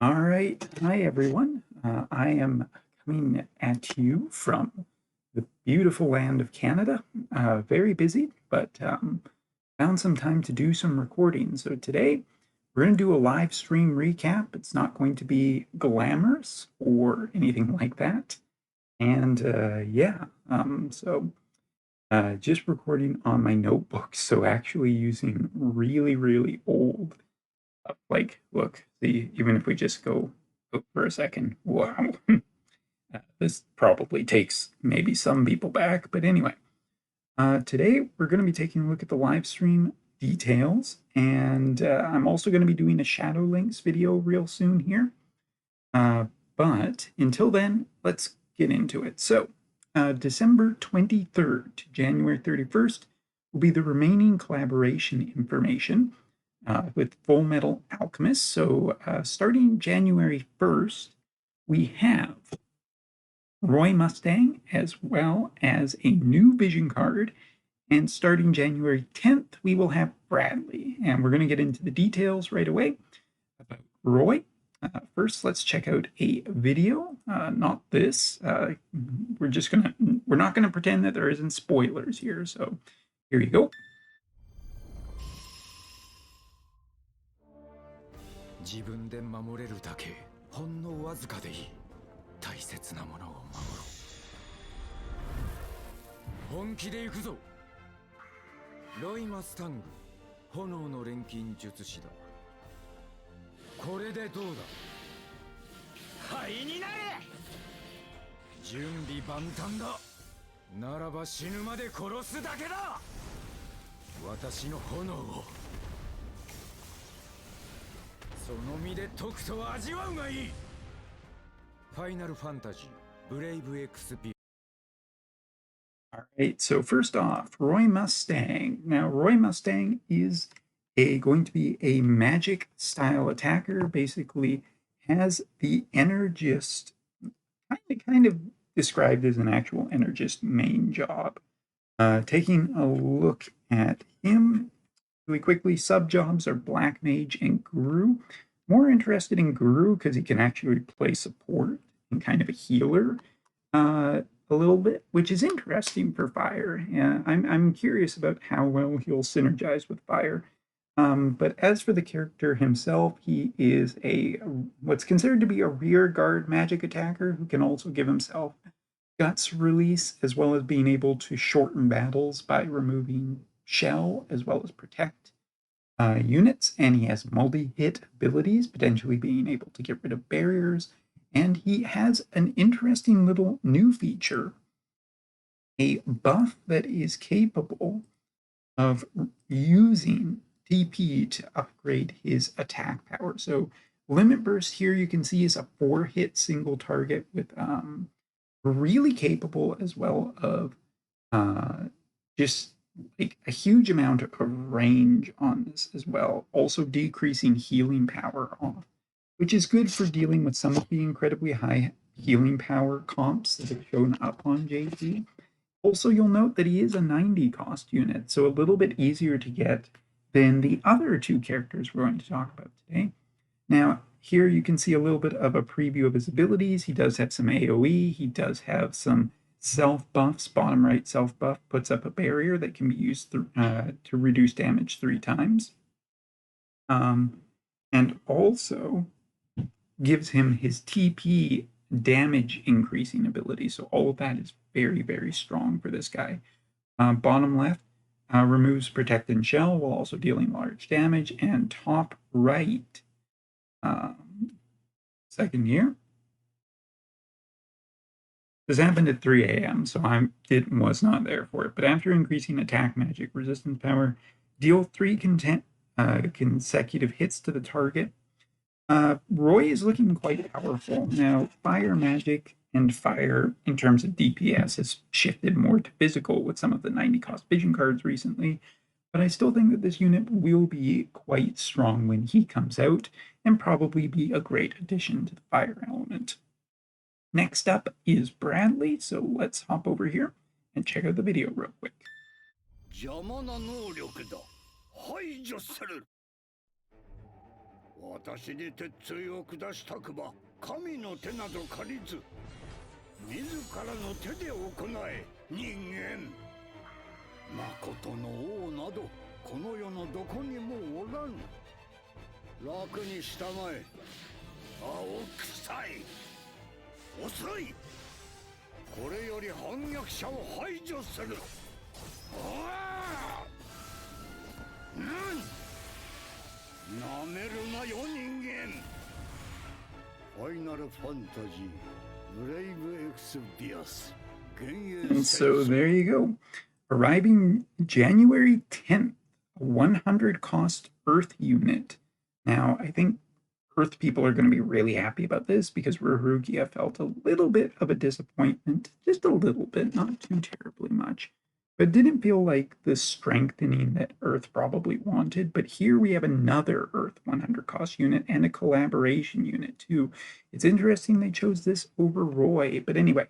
All right. Hi, everyone. I am coming at you from the beautiful land of Canada. Very busy, but found some time to do some recording. So today we're going to do a live stream recap. It's not going to be glamorous or anything like that. And just recording on my notebook. So actually using really, really old like, look, see, even if we just go for a second, wow. This probably takes maybe some people back, but anyway. Today we're going to be taking a look at the live stream details, and I'm also going to be doing a Shadow Links video real soon here. But until then, let's get into it. So, December 23rd to January 31st will be the remaining collaboration information with Full Metal Alchemist. So, starting January 1st, we have Roy Mustang as well as a new vision card. And starting January 10th, we will have Bradley. And we're going to get into the details right away about Roy. First, let's check out a video. Not this. We're not gonna pretend that there isn't spoilers here. So here you go. 自分で守れるだけほんのわずかでいい大切なものを守ろう本気で行くぞロイ・マスタング炎の錬金術師だこれでどうだ灰になれ準備万端だならば死ぬまで殺すだけだ私の炎をその身でとくと味わうがいいファイナルファンタジーブレイブ XP All right. So first off, Roy Mustang. Now, Roy Mustang is going to be a magic style attacker. Basically, has the Energist kind of described as an actual Energist main job. Taking a look at him really quickly, sub jobs are Black Mage and Guru. More interested in Guru because he can actually play support and kind of a healer a little bit, which is interesting for Fire. Yeah, I'm curious about how well he'll synergize with Fire. But as for the character himself, he is what's considered to be a rear guard magic attacker who can also give himself Guts release, as well as being able to shorten battles by removing shell as well as protect units. And he has multi-hit abilities, potentially being able to get rid of barriers. And he has an interesting little new feature, a buff that is capable of using TP to upgrade his attack power. So Limit Burst here you can see is a 4-hit single target with really capable as well of just like a huge amount of range on this as well. Also decreasing healing power off, which is good for dealing with some of the incredibly high healing power comps that have shown up on JT. Also, you'll note that he is a 90 cost unit, so a little bit easier to get than the other two characters we're going to talk about today. Now, here you can see a little bit of a preview of his abilities. He does have some AoE. He does have some self buffs. Bottom right self buff puts up a barrier that can be used to reduce damage 3 times. And also gives him his TP damage increasing ability. So all of that is very, very strong for this guy. Bottom left removes Protect and Shell while also dealing large damage. And top right, second year. This happened at 3 a.m., so I was not there for it. But after increasing attack magic resistance power, deal 3 consecutive hits to the target. Roy is looking quite powerful. Now, fire magic and fire in terms of DPS has shifted more to physical with some of the 90 cost vision cards recently, but I still think that this unit will be quite strong when he comes out and probably be a great addition to the fire element. Next up is Bradley, so let's hop over here and check out the video real quick. 邪魔な能力だ排除する私に鉄槌を下したくば神の手など借りず自らの手で行え人間。誠の王などこの世のどこにもおらぬ。楽に従え青臭い遅い。これより反逆者を排除する。なめるなよ人間。ファイナルファンタジーブレイブエクスビアス。 And so there you go. Arriving January 10th, a 100 cost Earth unit. Now, I think Earth people are going to be really happy about this because Rurugia felt a little bit of a disappointment, just a little bit, not too terribly much, but didn't feel like the strengthening that Earth probably wanted. But here we have another Earth 100 cost unit and a collaboration unit too. It's interesting they chose this over Roy, but anyway.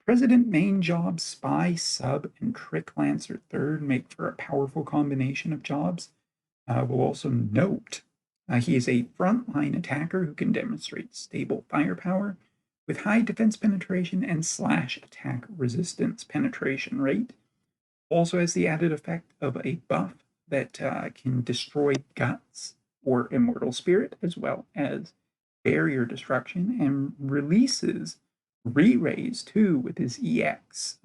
President Main Job, Spy, Sub, and Trick Lancer Third make for a powerful combination of jobs. We'll also note he is a frontline attacker who can demonstrate stable firepower with high defense penetration and slash attack resistance penetration rate. Also has the added effect of a buff that can destroy guts or immortal spirit, as well as barrier destruction, and releases re-raise too with his EX.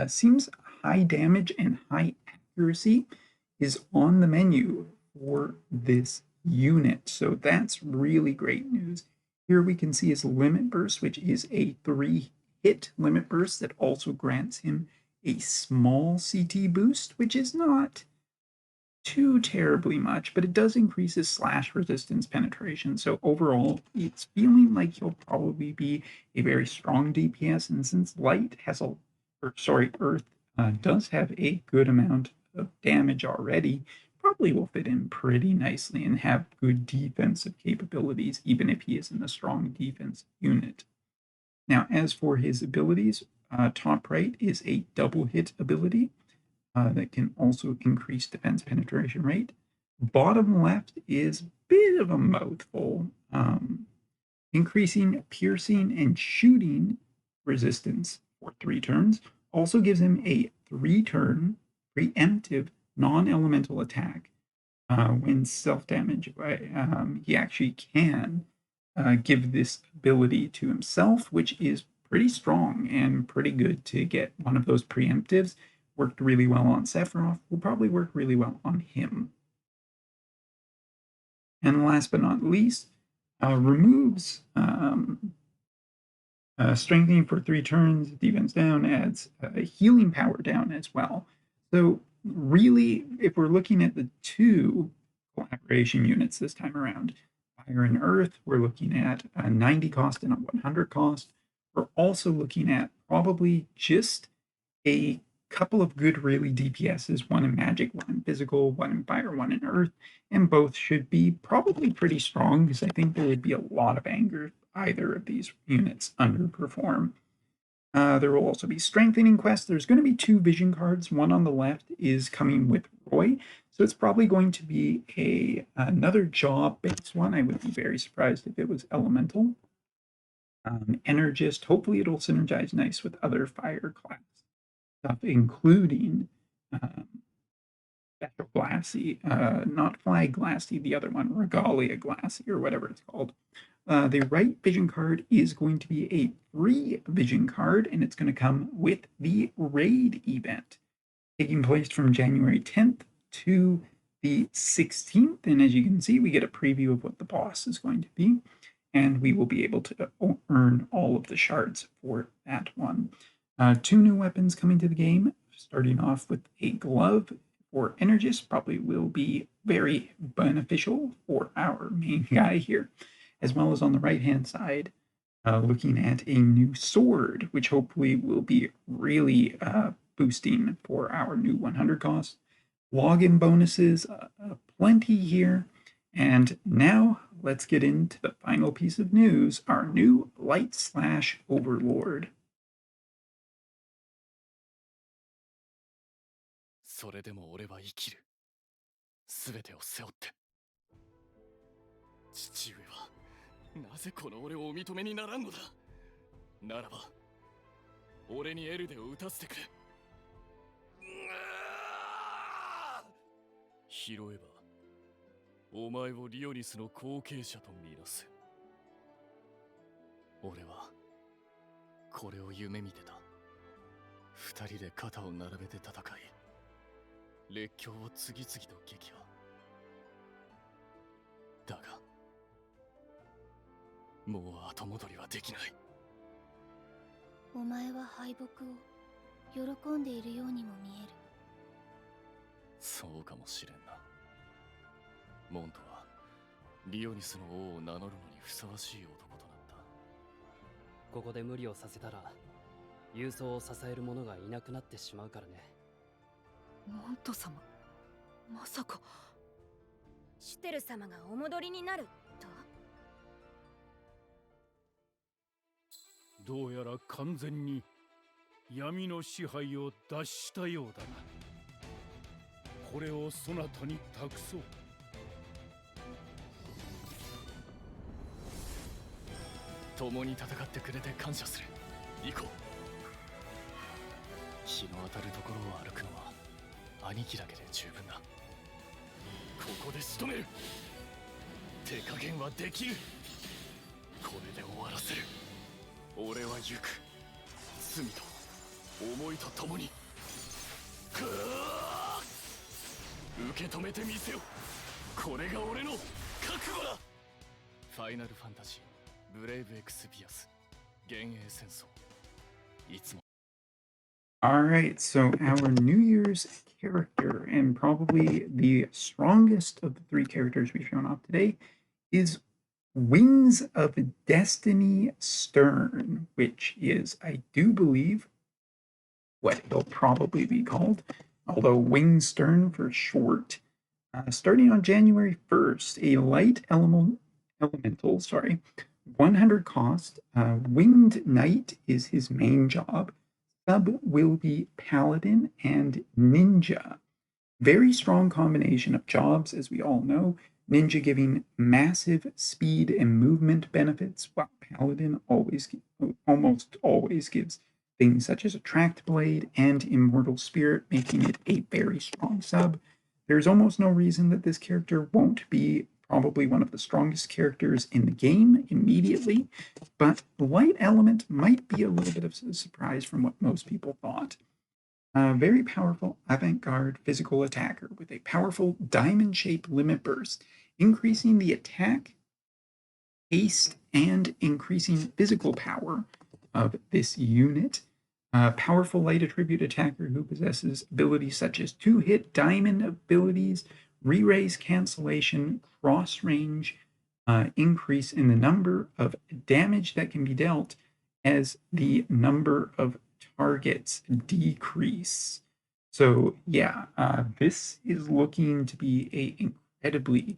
Seems high damage and high accuracy is on the menu for this unit, so that's really great news. Here we can see his limit burst, which is a 3-hit limit burst that also grants him a small CT boost, which is not too terribly much, but it does increase his slash resistance penetration. So overall, it's feeling like he'll probably be a very strong DPS. And since Earth does have a good amount of damage already, probably will fit in pretty nicely and have good defensive capabilities, even if he isn't a strong defense unit. Now, as for his abilities, top right is a double hit ability. That can also increase defense penetration rate. Bottom left is a bit of a mouthful. Increasing piercing and shooting resistance for 3 turns also gives him a 3-turn preemptive non-elemental attack. When self-damage, he actually can give this ability to himself, which is pretty strong and pretty good to get one of those preemptives. Worked really well on Sephiroth, will probably work really well on him. And last but not least, removes strengthening for 3 turns, defense down, adds healing power down as well. So really, if we're looking at the 2 collaboration units this time around, Fire and Earth, we're looking at a 90 cost and a 100 cost. We're also looking at probably just a couple of good really DPSs, one in magic, one in physical, one in fire, one in earth, and both should be probably pretty strong because I think there would be a lot of anger if either of these units underperform. There will also be strengthening quests. There's going to be 2 vision cards. One on the left is coming with Roy, so it's probably going to be another job-based one. I would be very surprised if it was elemental. Energist, hopefully it'll synergize nice with other fire class stuff, including Special Glassy, not Flag Glassy, the other one, Regalia Glassy, or whatever it's called. The right vision card is going to be a free vision card, and it's going to come with the Raid event, taking place from January 10th to the 16th. And as you can see, we get a preview of what the boss is going to be, and we will be able to earn all of the shards for that one. 2 new weapons coming to the game, starting off with a glove for Energist, probably will be very beneficial for our main guy here, as well as on the right-hand side, looking at a new sword, which hopefully will be really boosting for our new 100 cost. Login bonuses, plenty here. And now let's get into the final piece of news, our new Light Slash Overlord. それでも俺は生きる。すべてを背負って。父上はなぜこの俺をお認めにならんのだ。ならば俺にエルデを撃たせてくれ。拾えばお前をリオニスの後継者とみなす。俺はこれを夢見てた。二人で肩を並べて戦い、列強を次々と撃破。だがもう後戻りはできない。お前は敗北を喜んでいるようにも見える。そうかもしれんな。モントはリオニスの王を名乗るのにふさわしい男となった。ここで無理をさせたら郵送を支える者がいなくなってしまうからね。モント様、まさかシュテル様がお戻りになると。どうやら完全に闇の支配を脱したようだな。これをそなたに託そう。共に戦ってくれて感謝する。行こう。日の当たるところを歩くのは兄貴だけで十分だ。ここで仕留める。手加減はできる。これで終わらせる。俺は行く。罪と思いと共に受け止めてみせよ。これが俺の覚悟だ。ファイナルファンタジーブレイブエクスビアス幻影戦争。いつも All right, so our New Year's character, and probably the strongest of the three characters we've shown off today, is Wings of Destiny Stern, which is, I do believe, what it'll probably be called, although Wing Stern for short. Starting on January 1st, a light elemental, 100 cost. Winged Knight is his main job. Sub will be Paladin and Ninja. Very strong combination of jobs, as we all know. Ninja giving massive speed and movement benefits, while Paladin almost always gives things such as Attract Blade and Immortal Spirit, making it a very strong sub. There's almost no reason that this character won't be probably one of the strongest characters in the game immediately, but Light Element might be a little bit of a surprise from what most people thought. Very powerful avant-garde physical attacker with a powerful diamond-shaped limit burst, increasing the attack, haste, and increasing physical power of this unit. Powerful light attribute attacker who possesses abilities such as 2-hit diamond abilities, re-raise cancellation, cross range, increase in the number of damage that can be dealt as the number of targets decrease. So yeah, this is looking to be an incredibly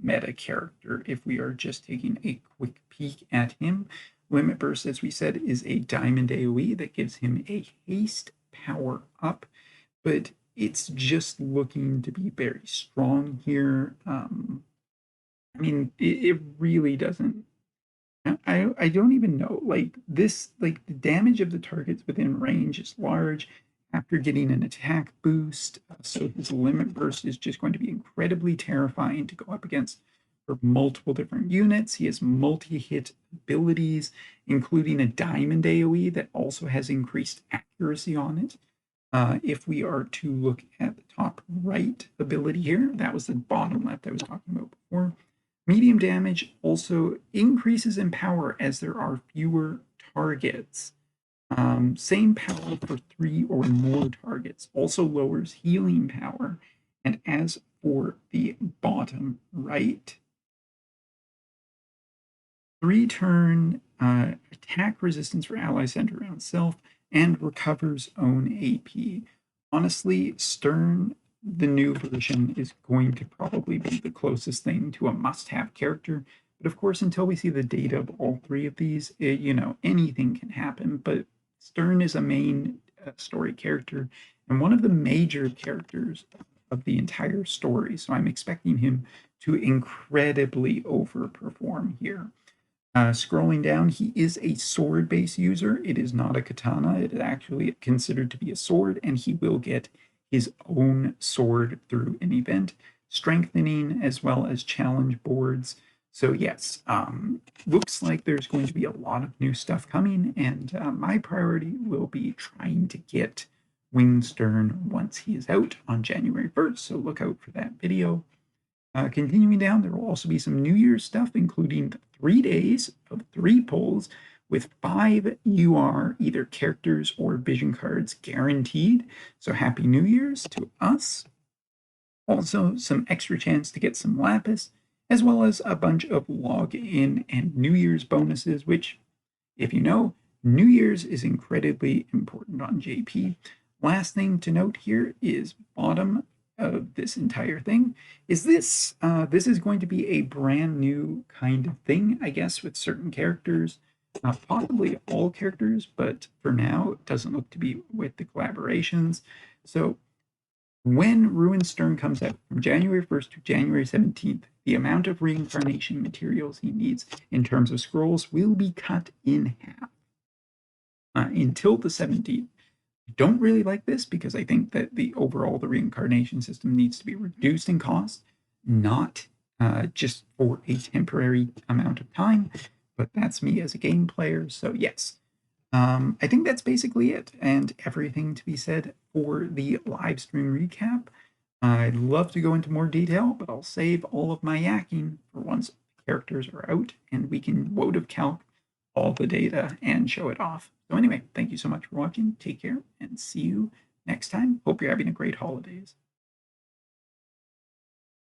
meta character if we are just taking a quick peek at him. Limit Burst, as we said, is a diamond AoE that gives him a haste power up, but it's just looking to be very strong here. I mean, it really doesn't. I don't even know. Like this, like the damage of the targets within range is large after getting an attack boost. So his limit burst is just going to be incredibly terrifying to go up against for multiple different units. He has multi-hit abilities, including a diamond AoE that also has increased accuracy on it. If we are to look at the top right ability here, that was the bottom left I was talking about before. Medium damage also increases in power as there are fewer targets. Same power for 3 or more targets. Also lowers healing power. And as for the bottom right, 3-turn attack resistance for allies centered around self, and recovers own AP. Honestly, Stern, the new version, is going to probably be the closest thing to a must-have character. But of course, until we see the data of all three of these, anything can happen. But Stern is a main story character, and one of the major characters of the entire story. So I'm expecting him to incredibly overperform here. Scrolling down, he is a sword-based user. It is not a katana. It is actually considered to be a sword, and he will get his own sword through an event, strengthening as well as challenge boards. So yes, looks like there's going to be a lot of new stuff coming, and my priority will be trying to get Wingstern once he is out on January 1st, so look out for that video. Continuing down, there will also be some New Year's stuff, including 3 days of 3 polls with 5 UR either characters or vision cards guaranteed. So happy New Year's to us. Also, some extra chance to get some Lapis, as well as a bunch of login and New Year's bonuses, which, if you know, New Year's is incredibly important on JP. Last thing to note here is bottom of this entire thing is this. This is going to be a brand new kind of thing, I guess, with certain characters, possibly all characters, but for now, it doesn't look to be with the collaborations. So when Ruin Stern comes out from January 1st to January 17th, the amount of reincarnation materials he needs in terms of scrolls will be cut in half until the 17th. Don't really like this because I think that the reincarnation system needs to be reduced in cost, not just for a temporary amount of time, but that's me as a game player. So yes, I think that's basically it and everything to be said for the live stream recap. I'd love to go into more detail, but I'll save all of my yakking for once the characters are out and we can Wotv calc all the data and show it off. So anyway, thank you so much for watching. Take care and see you next time. Hope you're having a great holidays.